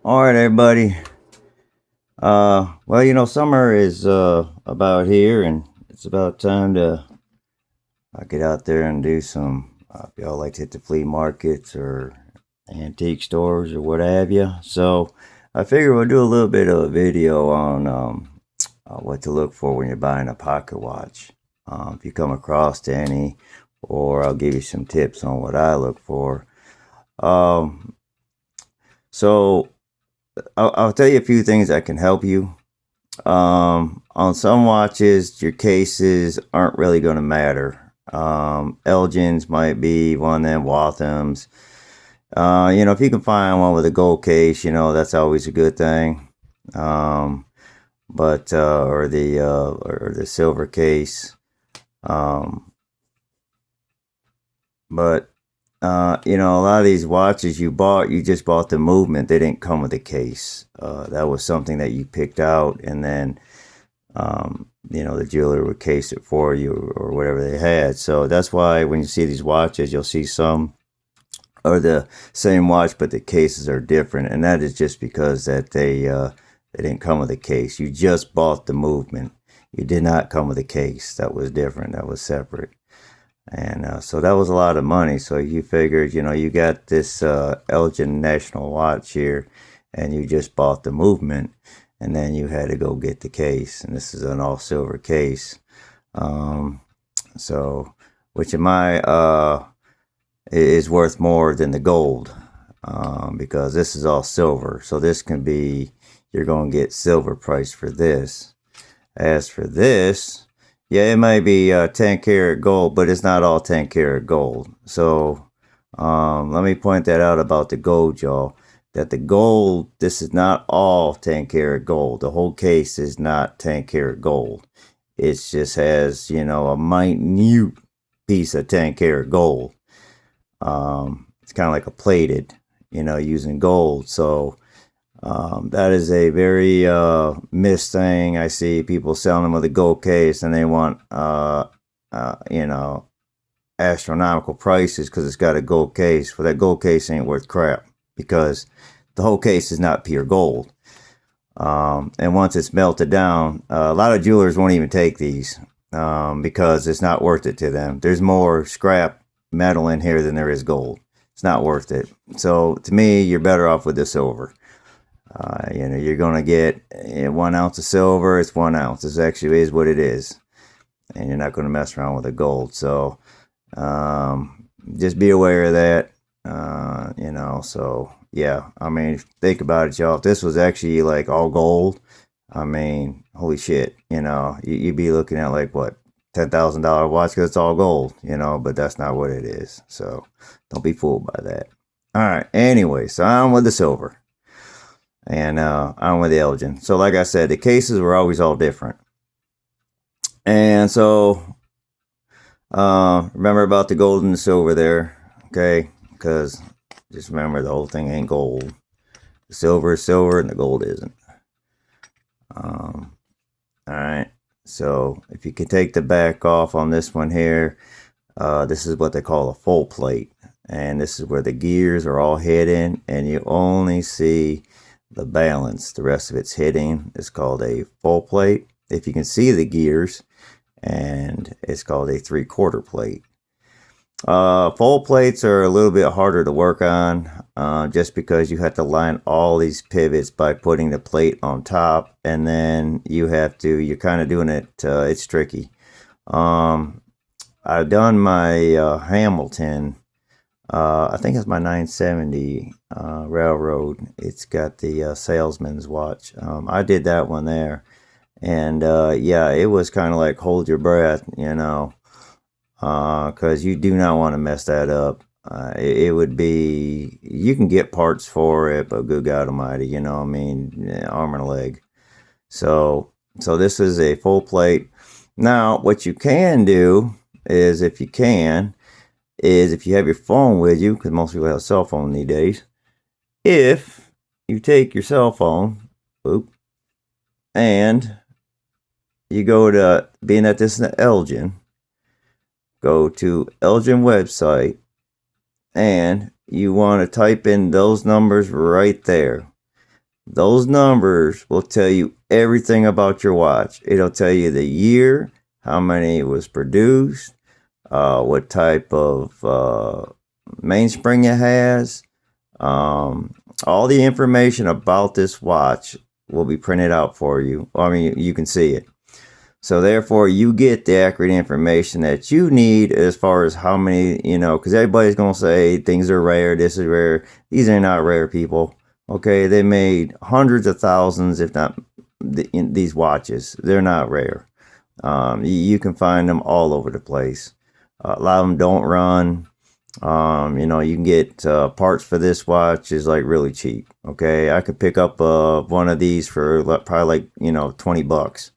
All right, everybody. Well, summer is about here, and it's about time to get out there and do some. If y'all like to hit the flea markets or antique stores or what have you. So I figure we'll do a little bit of a video on what to look for when you're buying a pocket watch. If you come across any, or I'll give you some tips on what I look for. Um, so I'll tell you a few things that can help you. On some watches, your cases aren't really going to matter. Elgin's might be one of them, Walthams. If you can find one with a gold case, that's always a good thing. But or the silver case. But a lot of these watches you just bought the movement. They didn't come with a case. That was something that you picked out, and then the jeweler would case it for you or whatever they had. So that's why when you see these watches, you'll see some are the same watch, but the cases are different, and that is just because that they didn't come with a case. You just bought the movement. You did not come with a case. That was different. That was separate. And so that was a lot of money. So you figured, you got this Elgin National watch here, and you just bought the movement, and then you had to go get the case. And this is an all silver case. So, which in my is worth more than the gold, because this is all silver. So this can be, you're going to get silver price for this. As for this, yeah, it might be 10 karat gold, but it's not all 10 karat gold. So let me point that out about the gold, y'all. That the gold, this is not all 10 karat gold. The whole case is not 10 karat gold. It just has, a minute piece of 10 karat gold. It's kind of like a plated, using gold. So that is a very missed thing. I see people selling them with a gold case, and they want astronomical prices because it's got a gold case. Well, that gold case ain't worth crap because the whole case is not pure gold. And once it's melted down, a lot of jewelers won't even take these because it's not worth it to them. There's more scrap metal in here than there is gold. It's not worth it. So to me, you're better off with the silver. You're going to get 1 ounce of silver. It's 1 ounce. This actually is what it is. And you're not going to mess around with the gold. So just be aware of that. So yeah, think about it, y'all. If this was actually like all gold, holy shit, you'd be looking at like what, $10,000 watch because it's all gold, but that's not what it is. So don't be fooled by that. All right. Anyway, so I'm with the silver. And I'm with the Elgin. So like I said, the cases were always all different. And so remember about the gold and the silver there, okay? Because just remember, the whole thing ain't gold. The silver is silver and the gold isn't. All right. So if you can take the back off on this one here, this is what they call a full plate. And this is where the gears are all hidden, and you only see the balance. The rest of it's hidden. It's called a full plate. If you can see the gears, and it's called a 3/4 plate. Full plates are a little bit harder to work on, just because you have to line all these pivots by putting the plate on top, and then you're kind of doing it, it's tricky. I've done my Hamilton, I think it's my 970 Railroad. It's got the salesman's watch. I did that one there, and yeah, it was kind of like hold your breath, because you do not want to mess that up. It would be, you can get parts for it, but good God Almighty, arm and a leg. So this is a full plate. Now, what you can do is, if you have your phone with you, because most people have a cell phone these days, if you take your cell phone, and you go to, being that this is an Elgin, go to Elgin website, and you want to type in those numbers right there. Those numbers will tell you everything about your watch. It'll tell you the year, how many was produced, what type of mainspring it has. All the information about this watch will be printed out for you. I mean, you can see it. So therefore, you get the accurate information that you need as far as how many, because everybody's going to say things are rare, this is rare. These are not rare, people. Okay, they made hundreds of thousands, if not in these watches. They're not rare. You can find them all over the place. A lot of them don't run. You can get parts for this watch is like really cheap. Okay, I could pick up one of these for probably like $20.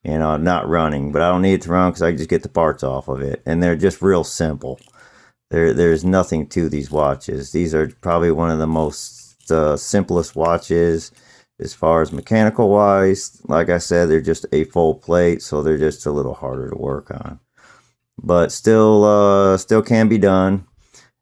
Not running, but I don't need it to run because I just get the parts off of it, and they're just real simple. There's nothing to these watches. These are probably one of the most simplest watches as far as mechanical wise. Like I said, they're just a full plate, so they're just a little harder to work on, but still can be done.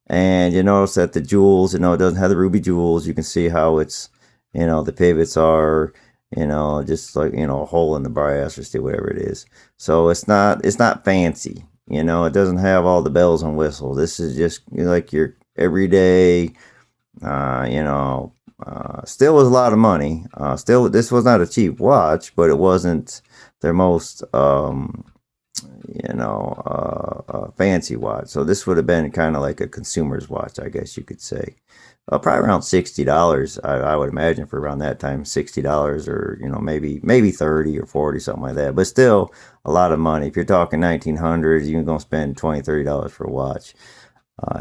And you notice that the jewels, it doesn't have the ruby jewels. You can see how it's, the pivots are, just like, a hole in the brass or still whatever it is. So it's not fancy, it doesn't have all the bells and whistles. This is just like your everyday, still was a lot of money. Still, this was not a cheap watch, but it wasn't their most, fancy watch. So this would have been kind of like a consumer's watch, I guess you could say. Probably around $60, I would imagine, for around that time. $60, or maybe 30 or 40, something like that. But still a lot of money. If you're talking 1900s, you're gonna spend $20-$30 for a watch.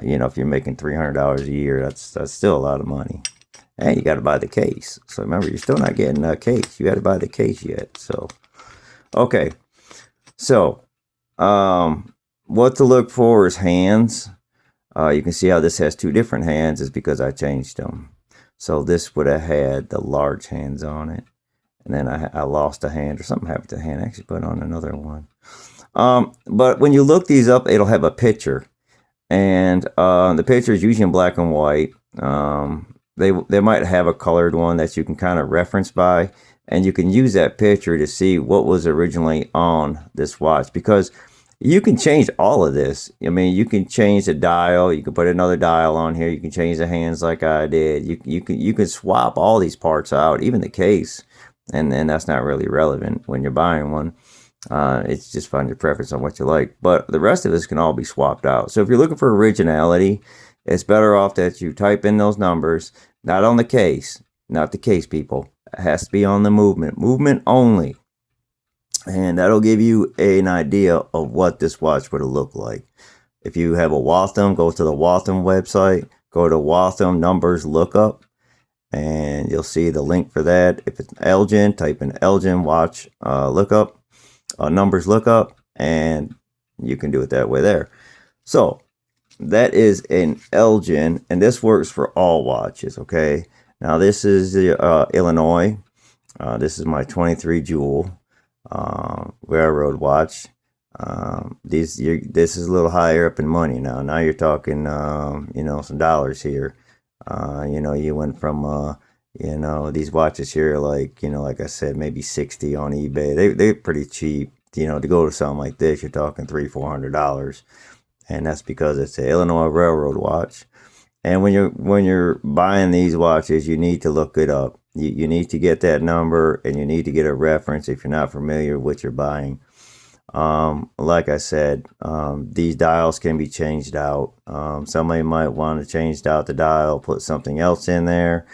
If you're making $300 a year, that's still a lot of money. And you got to buy the case. So remember, you're still not getting a case. You got to buy the case yet. So okay. So what to look for is hands. You can see how this has two different hands. Is because I changed them. So this would have had the large hands on it, and then I lost a hand, or something happened to the hand. I actually put on another one. But when you look these up, it'll have a picture, and the picture is usually in black and white. They might have a colored one that you can kind of reference by, and you can use that picture to see what was originally on this watch, because you can change all of this. I mean, you can change the dial. You can put another dial on here. You can change the hands like I did. You can swap all these parts out, even the case, and that's not really relevant when you're buying one. It's just find your preference on what you like. But the rest of this can all be swapped out. So if you're looking for originality, it's better off that you type in those numbers, not on the case, not the case, people. It has to be on the movement only. And that'll give you an idea of what this watch would have looked like. If you have a Waltham, go to the Waltham website, go to Waltham numbers lookup, and you'll see the link for that. If it's Elgin, type in Elgin watch lookup, numbers lookup, and you can do it that way there. So that is an Elgin, and this works for all watches. Okay, now this is the Illinois. This is my 23 jewel railroad watch. This is a little higher up in money now. Now you're talking, some dollars here. You went from, these watches here, like I said, maybe 60 on eBay. They're pretty cheap. To go to something like this, you're talking $300-$400, and that's because it's an Illinois Railroad watch. And when you're buying these watches, you need to look it up. You need to get that number, and you need to get a reference if you're not familiar with what you're buying. Like I said, these dials can be changed out. Somebody might want to change out the dial, put something else in there.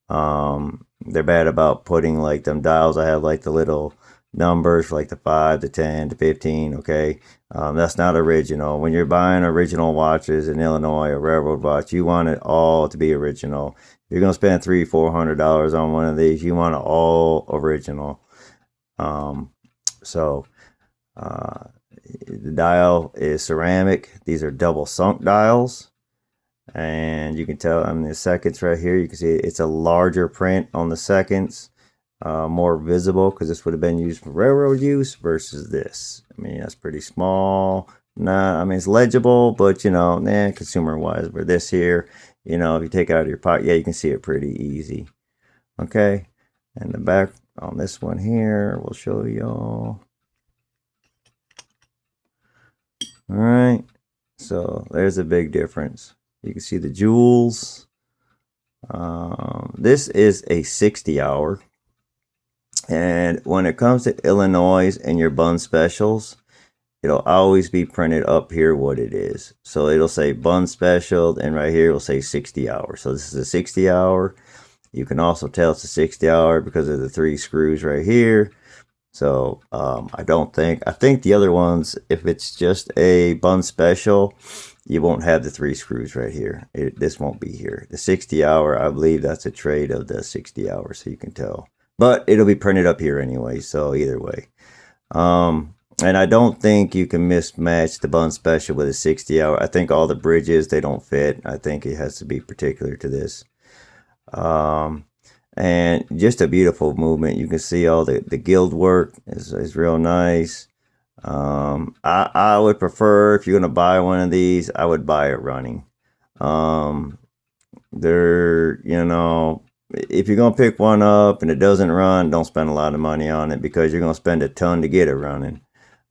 They're bad about putting like them dials. I have like the little numbers, like the 5, the 10, the 15. Okay. That's not original. When you're buying original watches in Illinois, a railroad watch, you want it all to be original. You're going to spend $300-$400 on one of these. You want it all original. So the dial is ceramic. These are double sunk dials. And you can tell, the seconds right here, you can see it's a larger print on the seconds, more visible, because this would have been used for railroad use versus this. That's pretty small. It's legible, but consumer wise. Where this here, if you take it out of your pocket, yeah, you can see it pretty easy. Okay. And the back on this one here, we'll show y'all. All right, so there's a big difference. You can see the jewels. This is a 60 hour. And when it comes to Illinois and your bun specials, it'll always be printed up here what it is. So it'll say bun special, and right here it'll say 60 hours. So this is a 60 hour. You can also tell it's a 60 hour because of the 3 screws right here. So I think the other ones, if it's just a bun special, you won't have the 3 screws right here. This won't be here. The 60 hour, I believe that's a trade of the 60 hour, so you can tell. But it'll be printed up here anyway, so either way. And I don't think you can mismatch the bun special with a 60 hour. I think all the bridges, they don't fit. I think it has to be particular to this. And just a beautiful movement. You can see all the gild work is real nice. I would prefer, if you're going to buy one of these, I would buy it running. If you're going to pick one up and it doesn't run, don't spend a lot of money on it, because you're going to spend a ton to get it running.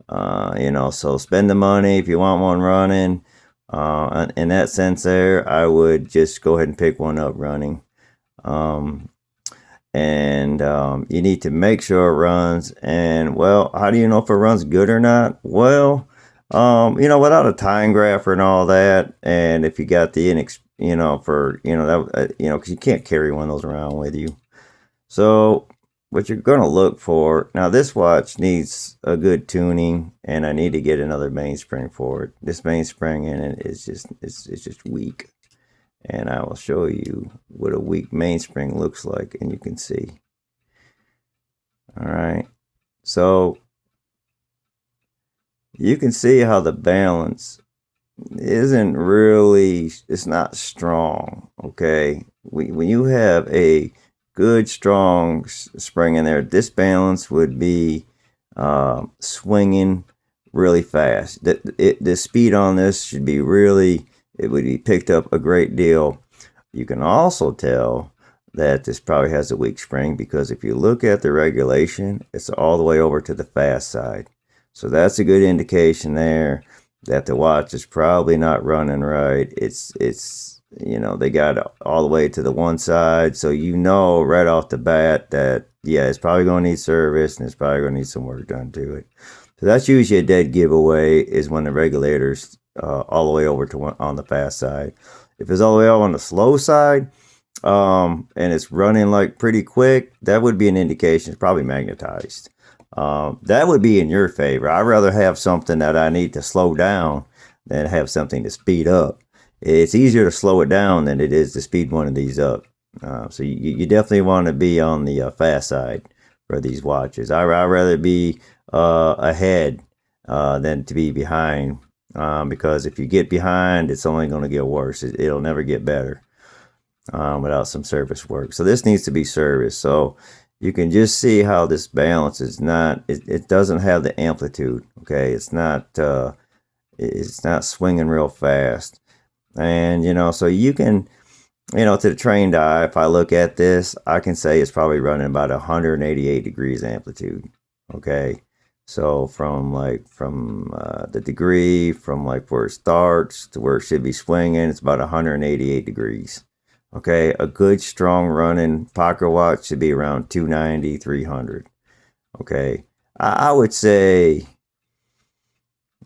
So spend the money if you want one running. In that sense there, I would just go ahead and pick one up running. You need to make sure it runs. And, well, how do you know if it runs good or not? Well, without a time grapher and all that, and if you got the because you can't carry one of those around with you. So what you're going to look for, now this watch needs a good tuning, and I need to get another mainspring for it. This mainspring in it is just weak. And I will show you what a weak mainspring looks like, and you can see. All right. So you can see how the balance isn't really, it's not strong. Okay. When you have a good, strong spring in there, this balance would be swinging really fast. The speed on this should be really, it would be picked up a great deal. You can also tell that this probably has a weak spring, because if you look at the regulation, it's all the way over to the fast side. So that's a good indication there that the watch is probably not running right. It's they got it all the way to the one side. So right off the bat that, yeah, it's probably going to need service, and it's probably going to need some work done to it. So that's usually a dead giveaway, is when the regulator's all the way over to on the fast side. If it's all the way over on the slow side, and it's running like pretty quick, that would be an indication it's probably magnetized. That would be in your favor. I'd rather have something that I need to slow down than have something to speed up. It's easier to slow it down than it is to speed one of these up. So you definitely want to be on the fast side for these watches. I'd rather be ahead than to be behind, because if you get behind, it's only going to get worse. It'll never get better without some service work. So this needs to be serviced. So you can just see how this balance is not, it doesn't have the amplitude. Okay, it's not swinging real fast. And so you can, to the trained eye, if I look at this, I can say it's probably running about 188 degrees amplitude. Okay, so from the degree, from like where it starts to where it should be swinging, it's about 188 degrees. Okay, a good strong running pocket watch should be around 290, 300. Okay, I would say,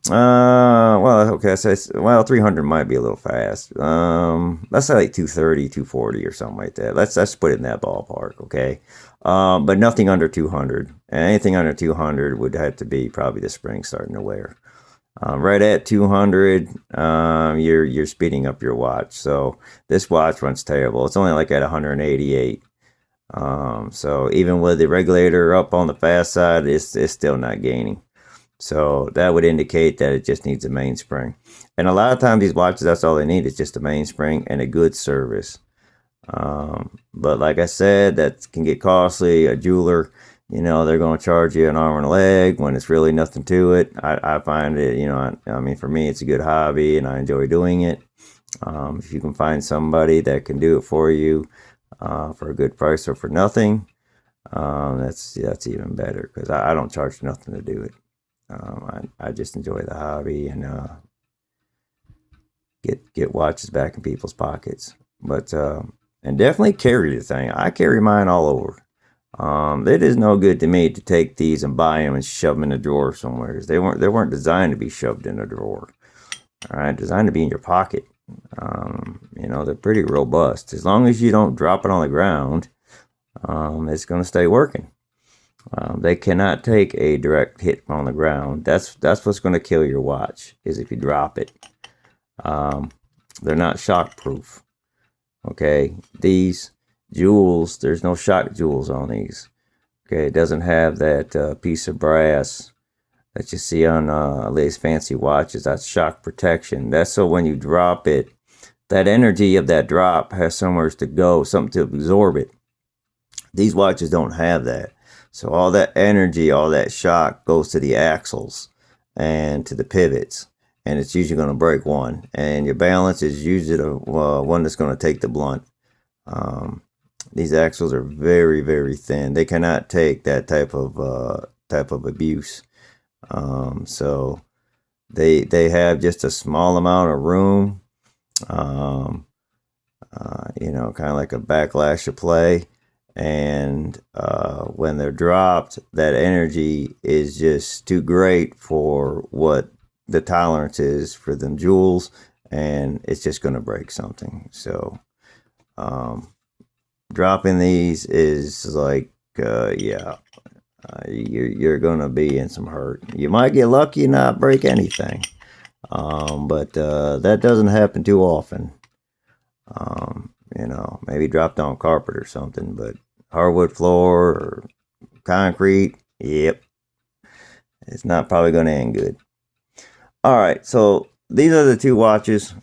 300 might be a little fast. Let's say like 230, 240 or something like that. Let's put it in that ballpark. Okay, but nothing under 200. And anything under 200 would have to be probably the spring starting to wear. Right at 200, you're speeding up your watch. So this watch runs terrible. It's only like at 188. So even with the regulator up on the fast side, it's still not gaining. So that would indicate that it just needs a mainspring. And a lot of times these watches, that's all they need, is just a mainspring and a good service. But like I said, that can get costly. A jeweler, they're going to charge you an arm and a leg when it's really nothing to it. I find it, for me, it's a good hobby and I enjoy doing it. If you can find somebody that can do it for you for a good price or for nothing, That's even better because I don't charge nothing to do it. I just enjoy the hobby and get watches back in people's pockets. But and definitely carry the thing. I carry mine all over. It is no good to me to take these and buy them and shove them in a drawer somewhere. They weren't designed to be shoved in a drawer. All right, designed to be in your pocket. You know, they're pretty robust. As long as you don't drop it on the ground, it's going to stay working. They cannot take a direct hit on the ground. That's what's going to kill your watch, is if you drop it. They're not shock proof. Okay, these jewels, there's no shock jewels on these. Okay, it doesn't have that piece of brass that you see on these fancy watches. That's shock protection. That's so when you drop it, that energy of that drop has somewhere to go, something to absorb it. These watches don't have that. So all that energy, all that shock goes to the axles and to the pivots. And it's usually going to break one. And your balance is usually the one that's going to take the blunt. These axles are very, very thin. They cannot take that type of abuse. So they have just a small amount of room. You know, kind of like a backlash of play. And when they're dropped, that energy is just too great for what the tolerance is for them jewels, and it's just going to break something. So dropping these is like, yeah, you're going to be in some hurt. You might get lucky and not break anything, but that doesn't happen too often. You know, maybe dropped on carpet or something, but hardwood floor or concrete, yep, it's not probably going to end good. All right, so these are the two watches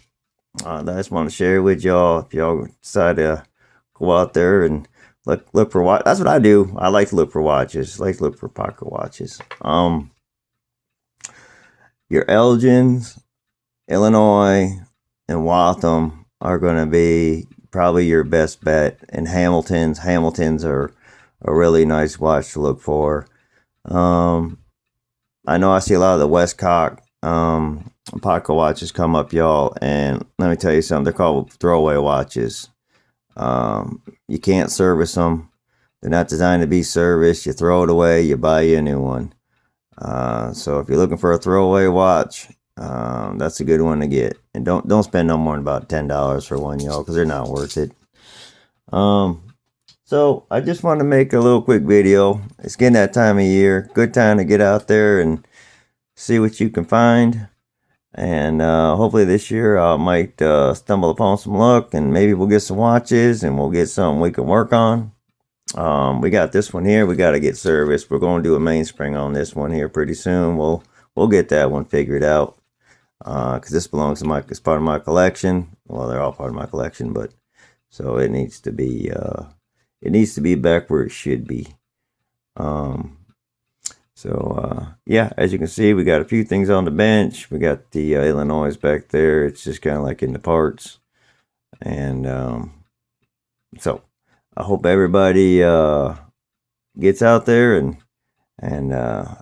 that I just want to share with y'all. If y'all decide to go out there and look for watch, that's what I do. I like to look for watches. I like to look for pocket watches. Your Elgins, Illinois, and Waltham are going to be probably your best bet. And Hamiltons are a really nice watch to look for. I know I see a lot of the Westcock pocket watches come up, y'all, and let me tell you something. They're called throwaway watches. You can't service them. They're not designed to be serviced. You throw it away, you buy you a new one. So if you're looking for a throwaway watch, that's a good one to get. And don't spend no more than about $10 for one, y'all, because they're not worth it. So I just want to make a little quick video. It's getting that time of year. Good time to get out there and see what you can find. And hopefully this year I might stumble upon some luck, and maybe we'll get some watches and we'll get something we can work on. We got this one here. We got to get serviced. We're going to do a mainspring on this one here pretty soon. We'll get that one figured out, because this belongs to it's part of my collection. Well, they're all part of my collection, but so it needs to be back where it should be. Yeah, as you can see, we got a few things on the bench. We got the Illinois back there. It's just kind of like in the parts. And so I hope everybody gets out there and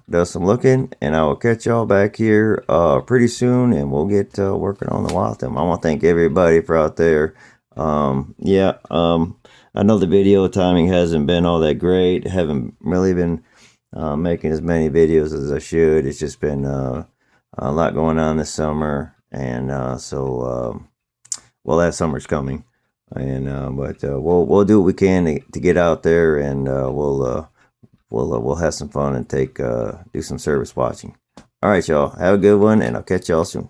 does some looking. And I will catch y'all back here pretty soon, and we'll get working on the Waltham. I want to thank everybody for out there. I know the video timing hasn't been all that great. Haven't really been making as many videos as I should. It's just been a lot going on this summer, and well, that summer's coming, and but we'll do what we can to get out there, and we'll have some fun and do some service watching. All right, y'all, have a good one, and I'll catch y'all soon.